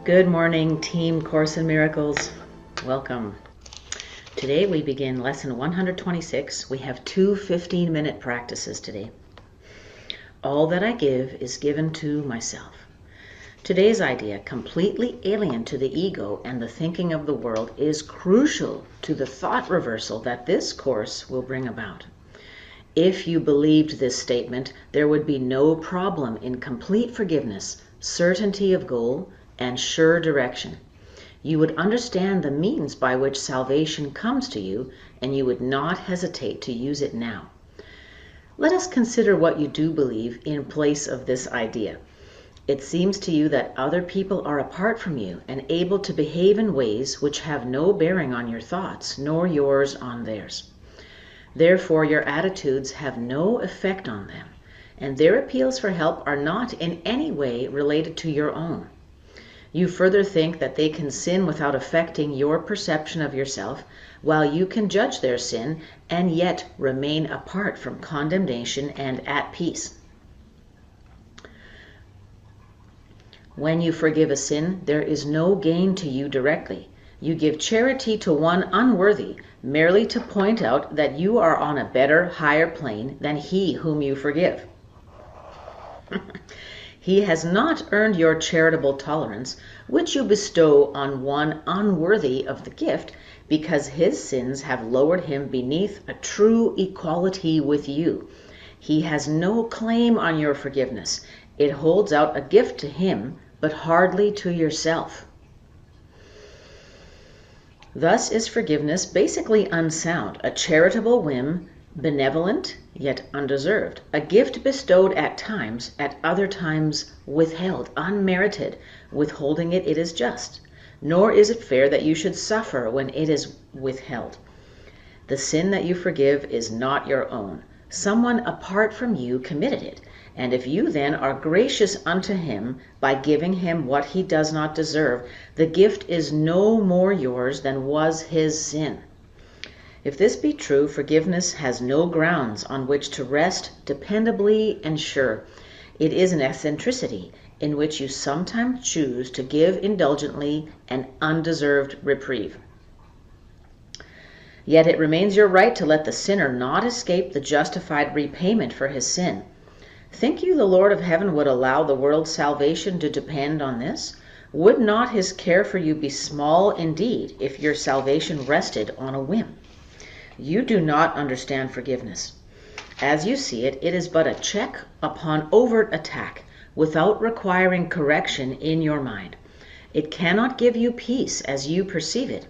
Good morning, Team Course in Miracles. Welcome. Today we begin lesson 126. We have two 15-minute practices today. All that I give is given to myself. Today's idea, completely alien to the ego and the thinking of the world, is crucial to the thought reversal that this course will bring about. If you believed this statement, there would be no problem in complete forgiveness, certainty of goal, and sure direction. You would understand the means by which salvation comes to you, and you would not hesitate to use it now. Let us consider what you do believe in place of this idea. It seems to you that other people are apart from you and able to behave in ways which have no bearing on your thoughts, nor yours on theirs. Therefore, your attitudes have no effect on them, and their appeals for help are not in any way related to your own. You further think that they can sin without affecting your perception of yourself, while you can judge their sin and yet remain apart from condemnation and at peace. When you forgive a sin, there is no gain to you directly. You give charity to one unworthy, merely to point out that you are on a better, higher plane than he whom you forgive. He has not earned your charitable tolerance, which you bestow on one unworthy of the gift, because his sins have lowered him beneath a true equality with you. He has no claim on your forgiveness. It holds out a gift to him, but hardly to yourself. Thus is forgiveness basically unsound, a charitable whim, benevolent yet undeserved, a gift bestowed at times, at other times withheld, unmerited. Withholding it is just, nor is it fair that you should suffer when it is withheld. The sin that you forgive is not your own. Someone apart from you committed it, and if you then are gracious unto him by giving him what he does not deserve, the gift is no more yours than was his sin. If this be true, forgiveness has no grounds on which to rest dependably and sure. It is an eccentricity in which you sometimes choose to give indulgently an undeserved reprieve. Yet it remains your right to let the sinner not escape the justified repayment for his sin. Think you the Lord of heaven would allow the world's salvation to depend on this? Would not his care for you be small indeed if your salvation rested on a whim? You do not understand forgiveness. As you see it, it is but a check upon overt attack, without requiring correction in your mind. It cannot give you peace as you perceive it.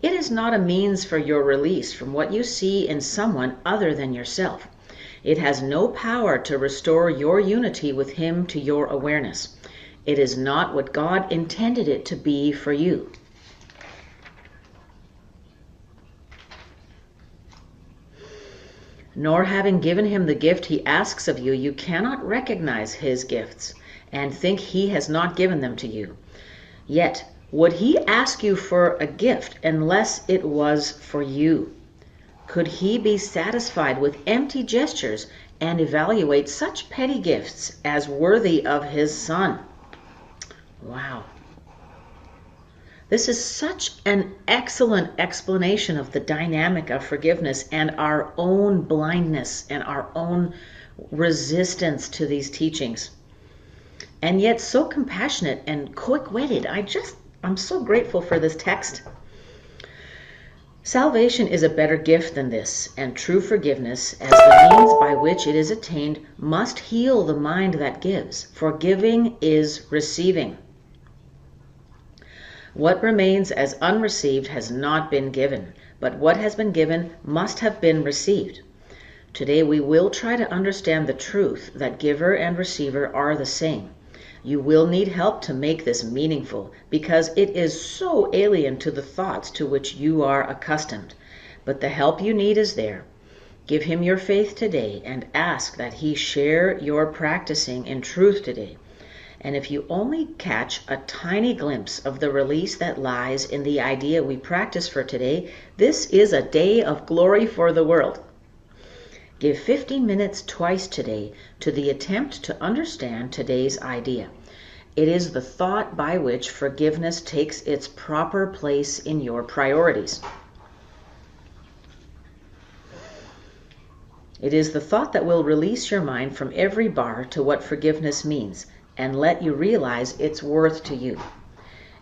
It is not a means for your release from what you see in someone other than yourself. It has no power to restore your unity with him to your awareness. It is not what God intended it to be for you. Nor having given him the gift he asks of you, you cannot recognize his gifts and think he has not given them to you. Yet, would he ask you for a gift unless it was for you? Could he be satisfied with empty gestures and evaluate such petty gifts as worthy of his son? Wow. This is such an excellent explanation of the dynamic of forgiveness and our own blindness and our own resistance to these teachings. And yet so compassionate and quick-witted. I'm so grateful for this text. Salvation is a better gift than this, and true forgiveness, as the means by which it is attained, must heal the mind that gives, for giving is receiving. What remains as unreceived has not been given, but what has been given must have been received. Today we will try to understand the truth that giver and receiver are the same. You will need help to make this meaningful, because it is so alien to the thoughts to which you are accustomed. But the help you need is there. Give him your faith today and ask that he share your practicing in truth today. And if you only catch a tiny glimpse of the release that lies in the idea we practice for today, this is a day of glory for the world. Give 15 minutes twice today to the attempt to understand today's idea. It is the thought by which forgiveness takes its proper place in your priorities. It is the thought that will release your mind from every bar to what forgiveness means and let you realize its worth to you.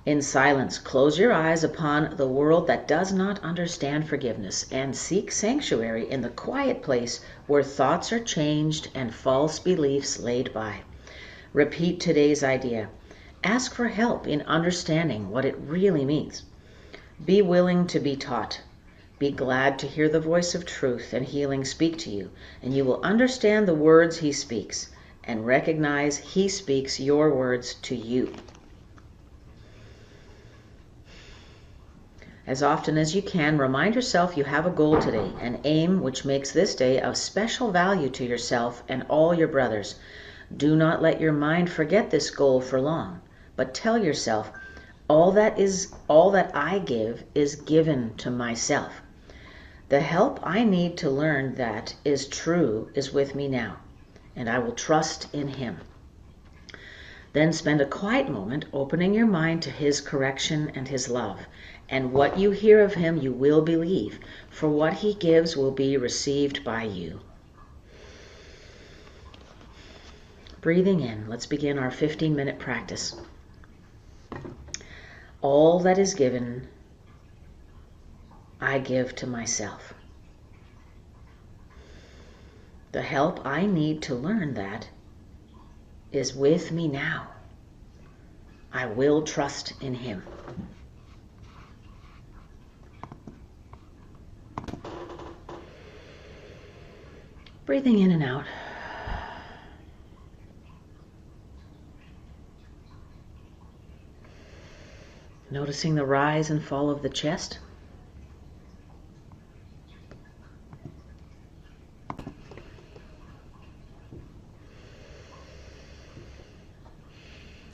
In silence, close your eyes upon the world that does not understand forgiveness and seek sanctuary in the quiet place where thoughts are changed and false beliefs laid by. Repeat today's idea. Ask for help in understanding what it really means. Be willing to be taught. Be glad to hear the voice of truth and healing speak to you, and you will understand the words he speaks and recognize he speaks your words to you. As often as you can, remind yourself you have a goal today, an aim which makes this day of special value to yourself and all your brothers. Do not let your mind forget this goal for long, but tell yourself, all that I give is given to myself. The help I need to learn that is true is with me now, and I will trust in him. Then spend a quiet moment opening your mind to his correction and his love. And what you hear of him you will believe, for what he gives will be received by you. Breathing in, let's begin our 15-minute practice. All that is given, I give to myself. The help I need to learn that is with me now. I will trust in him. Breathing in and out. Noticing the rise and fall of the chest.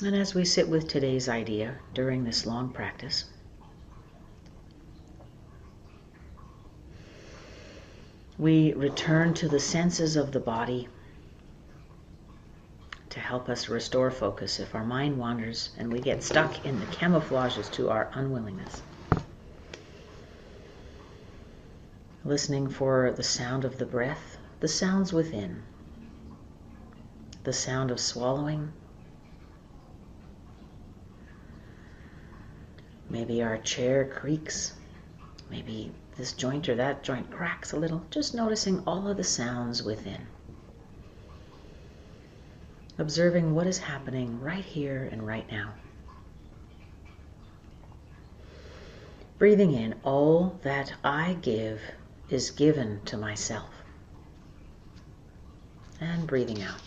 And as we sit with today's idea during this long practice, we return to the senses of the body to help us restore focus if our mind wanders and we get stuck in the camouflages to our unwillingness. Listening for the sound of the breath, the sounds within, the sound of swallowing. Maybe our chair creaks, maybe this joint or that joint cracks a little, just noticing all of the sounds within. Observing what is happening right here and right now. Breathing in, all that I give is given to myself. And breathing out.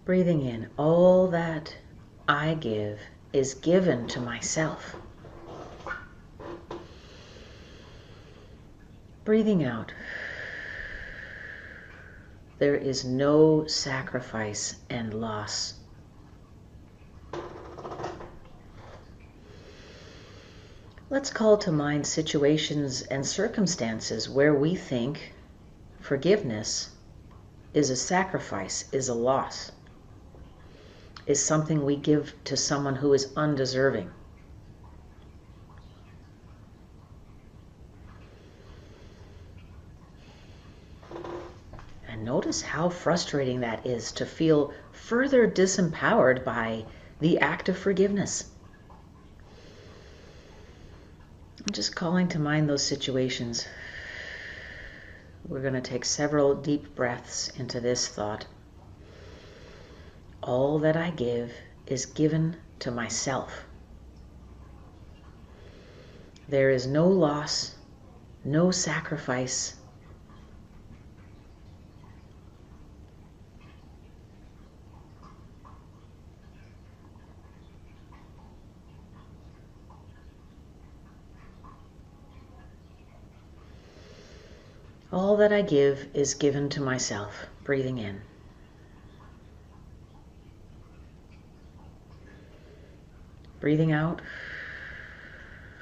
Breathing in, all that I give is given to myself. Breathing out, there is no sacrifice and loss. Let's call to mind situations and circumstances where we think forgiveness is a sacrifice, is a loss, is something we give to someone who is undeserving. And notice how frustrating that is to feel further disempowered by the act of forgiveness. I'm just calling to mind those situations. We're going to take several deep breaths into this thought. All that I give is given to myself. There is no loss, no sacrifice. All that I give is given to myself. Breathing in. Breathing out.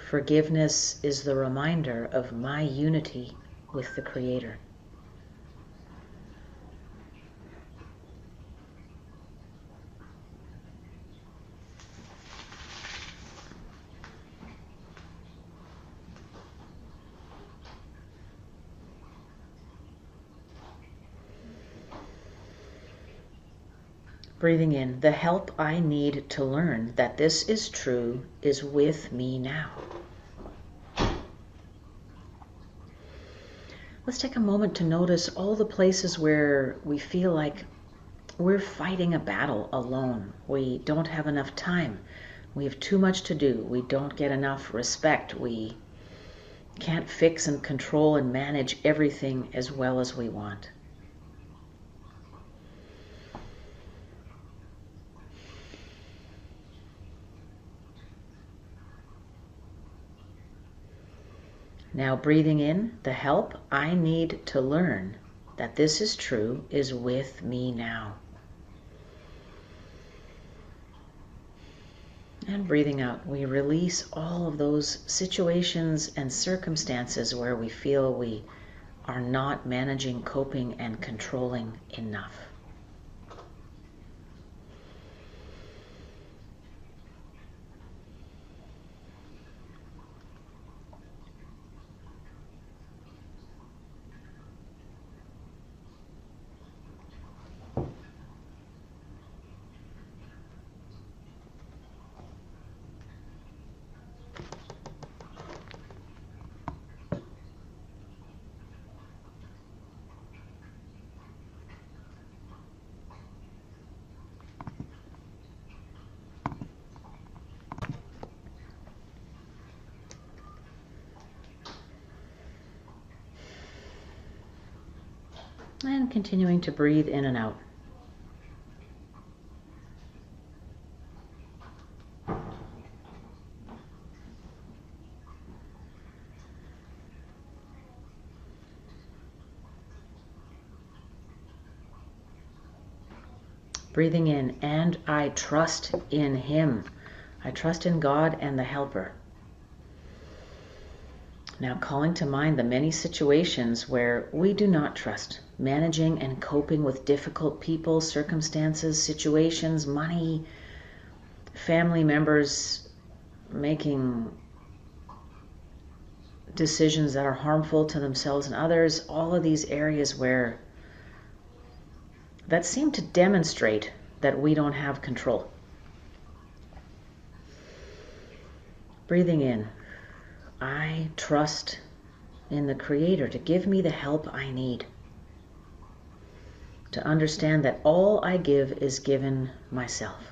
Forgiveness is the reminder of my unity with the Creator. Breathing in. The help I need to learn that this is true is with me now. Let's take a moment to notice all the places where we feel like we're fighting a battle alone. We don't have enough time. We have too much to do. We don't get enough respect. We can't fix and control and manage everything as well as we want. Now breathing in, the help I need to learn that this is true is with me now. And breathing out, we release all of those situations and circumstances where we feel we are not managing, coping, and controlling enough. And continuing to breathe in and out. Breathing in, and I trust in Him. I trust in God and the Helper. Now calling to mind the many situations where we do not trust, managing and coping with difficult people, circumstances, situations, money, family members making decisions that are harmful to themselves and others, all of these areas where that seem to demonstrate that we don't have control. Breathing in, I trust in the Creator to give me the help I need to understand that all I give is given myself.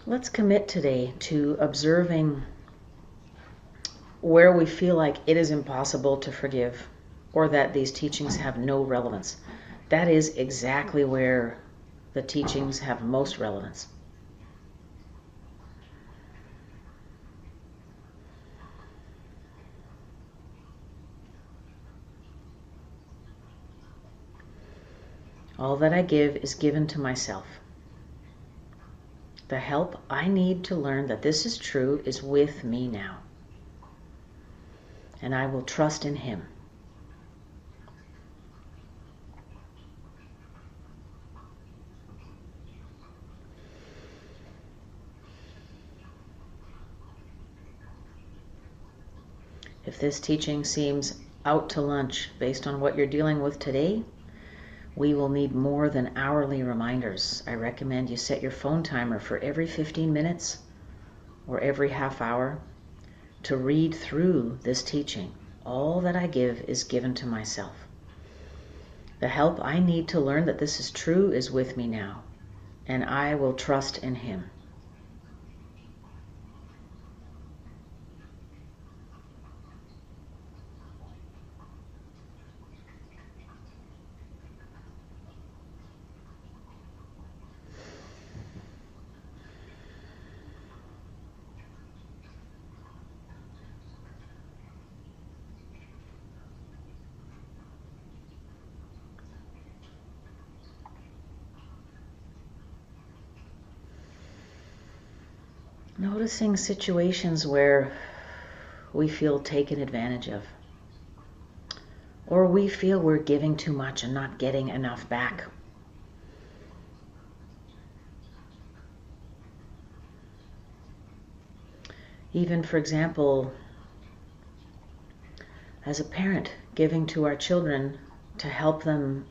Let's commit today to observing where we feel like it is impossible to forgive or that these teachings have no relevance. That is exactly where the teachings have most relevance. All that I give is given to myself. The help I need to learn that this is true is with me now. And I will trust in Him. If this teaching seems out to lunch based on what you're dealing with today, we will need more than hourly reminders. I recommend you set your phone timer for every 15 minutes or every half hour to read through this teaching. All that I give is given to myself. The help I need to learn that this is true is with me now, and I will trust in Him. Noticing situations where we feel taken advantage of, or we feel we're giving too much and not getting enough back. Even, for example, as a parent, giving to our children to help them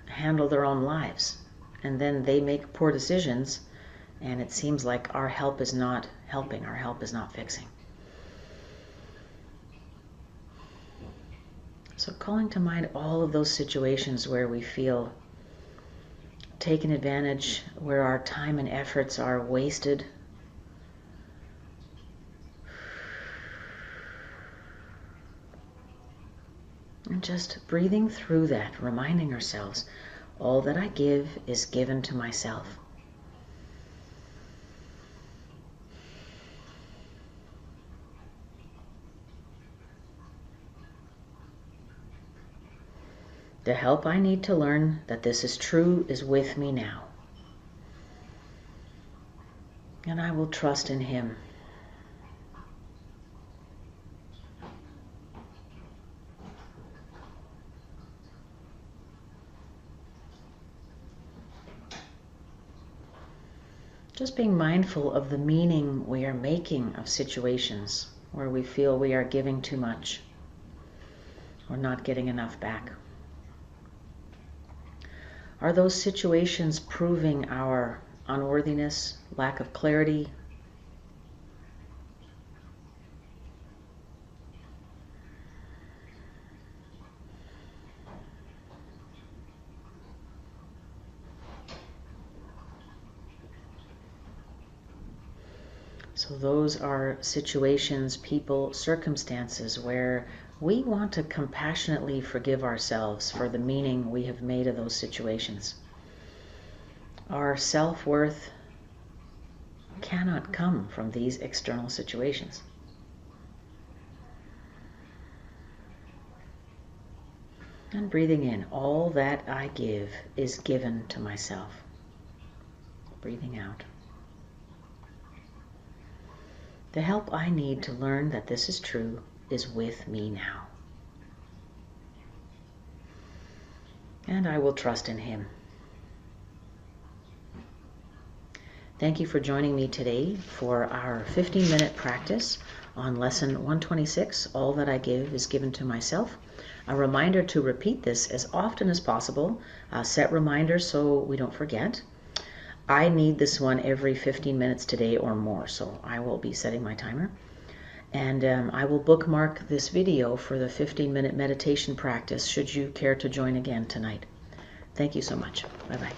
handle their own lives, and then they make poor decisions, and it seems like our help is not helping, our help is not fixing. So calling to mind all of those situations where we feel taken advantage, where our time and efforts are wasted. And just breathing through that, reminding ourselves, all that I give is given to myself. The help I need to learn that this is true is with me now. And I will trust in Him. Just being mindful of the meaning we are making of situations where we feel we are giving too much or not getting enough back. Are those situations proving our unworthiness, lack of clarity? So those are situations, people, circumstances where we want to compassionately forgive ourselves for the meaning we have made of those situations. Our self-worth cannot come from these external situations. And breathing in, all that I give is given to myself. Breathing out. The help I need to learn that this is true is with me now. And I will trust in Him. Thank you for joining me today for our 15-minute practice on Lesson 126, All That I Give is Given to Myself. A reminder to repeat this as often as possible. Set reminders so we don't forget. I need this one every 15 minutes today or more, so I will be setting my timer. And I will bookmark this video for the 15-minute meditation practice should you care to join again tonight. Thank you so much. Bye-bye.